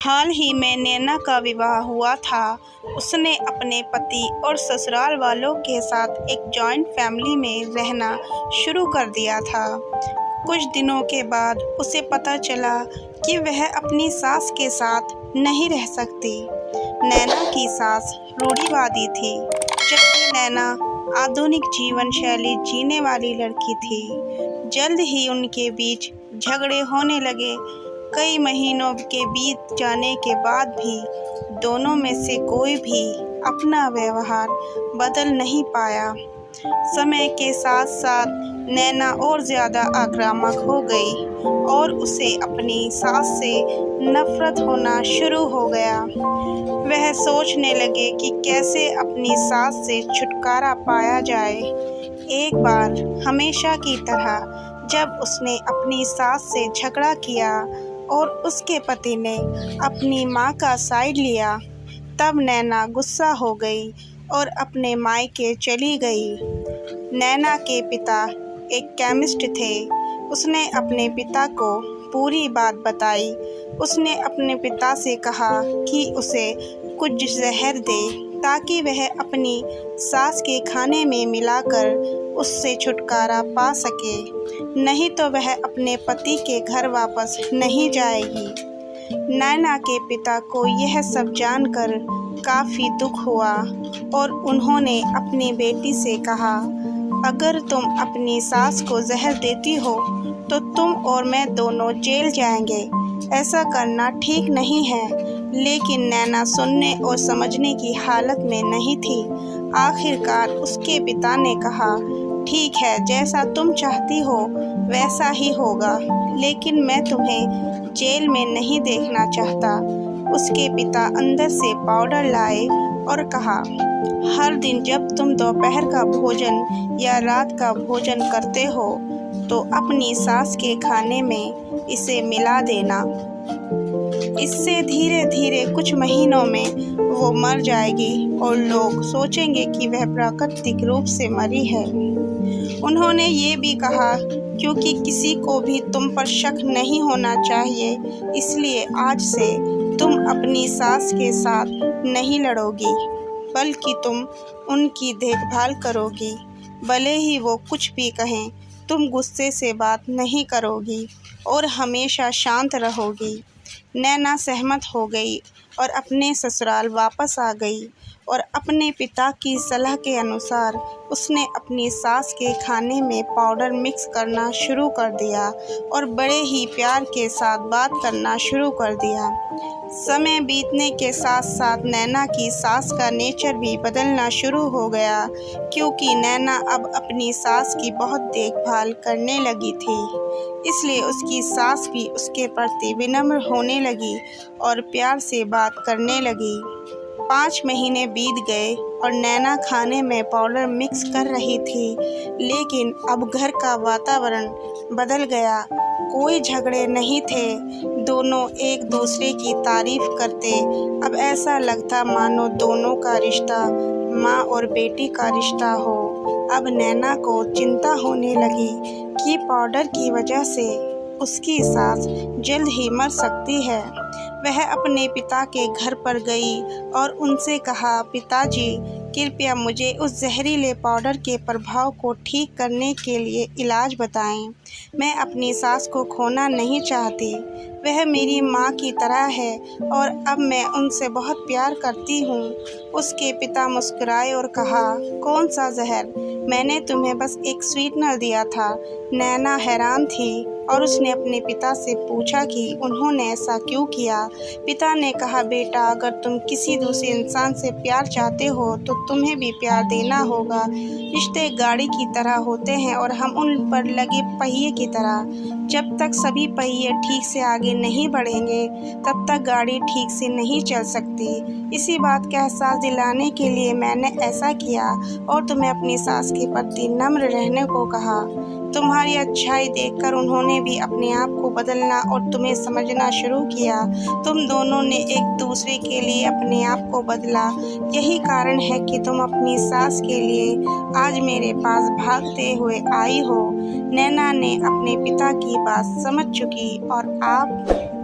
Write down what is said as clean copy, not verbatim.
हाल ही में नैना का विवाह हुआ था। उसने अपने पति और ससुराल वालों के साथ एक जॉइंट फैमिली में रहना शुरू कर दिया था। कुछ दिनों के बाद उसे पता चला कि वह अपनी सास के साथ नहीं रह सकती। नैना की सास रूढ़िवादी थी, जबकि नैना आधुनिक जीवन शैली जीने वाली लड़की थी। जल्द ही उनके बीच झगड़े होने लगे। कई महीनों के बीत जाने के बाद भी दोनों में से कोई भी अपना व्यवहार बदल नहीं पाया। समय के साथ साथ नैना और ज़्यादा आक्रामक हो गई और उसे अपनी सास से नफरत होना शुरू हो गया। वह सोचने लगे कि कैसे अपनी सास से छुटकारा पाया जाए। एक बार हमेशा की तरह जब उसने अपनी सास से झगड़ा किया और उसके पति ने अपनी मां का साइड लिया, तब नैना गुस्सा हो गई और अपने मायके चली गई। नैना के पिता एक केमिस्ट थे। उसने अपने पिता को पूरी बात बताई। उसने अपने पिता से कहा कि उसे कुछ जहर दे ताकि वह अपनी सास के खाने में मिलाकर उससे छुटकारा पा सके, नहीं तो वह अपने पति के घर वापस नहीं जाएगी। नैना के पिता को यह सब जानकर काफ़ी दुख हुआ और उन्होंने अपनी बेटी से कहा, अगर तुम अपनी सास को जहर देती हो तो तुम और मैं दोनों जेल जाएंगे। ऐसा करना ठीक नहीं है। लेकिन नैना सुनने और समझने की हालत में नहीं थी। आखिरकार उसके पिता ने कहा, ठीक है, जैसा तुम चाहती हो वैसा ही होगा, लेकिन मैं तुम्हें जेल में नहीं देखना चाहता। उसके पिता अंदर से पाउडर लाए और कहा, हर दिन जब तुम दोपहर का भोजन या रात का भोजन करते हो तो अपनी सास के खाने में इसे मिला देना। इससे धीरे धीरे कुछ महीनों में वो मर जाएगी और लोग सोचेंगे कि वह प्राकृतिक रूप से मरी है। उन्होंने ये भी कहा, क्योंकि किसी को भी तुम पर शक नहीं होना चाहिए, इसलिए आज से तुम अपनी सास के साथ नहीं लड़ोगी, बल्कि तुम उनकी देखभाल करोगी। भले ही वो कुछ भी कहें, तुम गुस्से से बात नहीं करोगी और हमेशा शांत रहोगी। नैना सहमत हो गई और अपने ससुराल वापस आ गई और अपने पिता की सलाह के अनुसार उसने अपनी सास के खाने में पाउडर मिक्स करना शुरू कर दिया और बड़े ही प्यार के साथ बात करना शुरू कर दिया। समय बीतने के साथ साथ नैना की सास का नेचर भी बदलना शुरू हो गया, क्योंकि नैना अब अपनी सास की बहुत देखभाल करने लगी थी। इसलिए उसकी सास भी उसके प्रति विनम्र होने लगी और प्यार से बात करने लगी। 5 महीने बीत गए और नैना खाने में पाउडर मिक्स कर रही थी, लेकिन अब घर का वातावरण बदल गया। कोई झगड़े नहीं थे, दोनों एक दूसरे की तारीफ करते। अब ऐसा लगता मानो दोनों का रिश्ता माँ और बेटी का रिश्ता हो। अब नैना को चिंता होने लगी कि पाउडर की वजह से उसकी सास जल्द ही मर सकती है। वह अपने पिता के घर पर गई और उनसे कहा, पिताजी, कृपया मुझे उस जहरीले पाउडर के प्रभाव को ठीक करने के लिए इलाज बताएं। मैं अपनी सास को खोना नहीं चाहती। वह मेरी माँ की तरह है और अब मैं उनसे बहुत प्यार करती हूँ। उसके पिता मुस्कुराए और कहा, कौन सा जहर? मैंने तुम्हें बस एक स्वीटनर दिया था। नैना हैरान थी और उसने अपने पिता से पूछा कि उन्होंने ऐसा क्यों किया। पिता ने कहा, बेटा, अगर तुम किसी दूसरे इंसान से प्यार चाहते हो तो तुम्हें भी प्यार देना होगा। रिश्ते गाड़ी की तरह होते हैं और हम उन पर लगे पहिए की तरह। जब तक सभी पहिए ठीक से आगे नहीं बढ़ेंगे तब तक गाड़ी ठीक से नहीं चल सकती। इसी बात का एहसास दिलाने के लिए मैंने ऐसा किया और तुम्हें अपनी सास के प्रति नम्र रहने को कहा। तुम्हारी अच्छाई देखकर उन्होंने भी अपने आप को बदलना और तुम्हें समझना शुरू किया। तुम दोनों ने एक दूसरे के लिए अपने आप को बदला। यही कारण है कि तुम अपनी सास के लिए आज मेरे पास भागते हुए आई हो। नैना ने अपने पिता की बात समझ चुकी और आप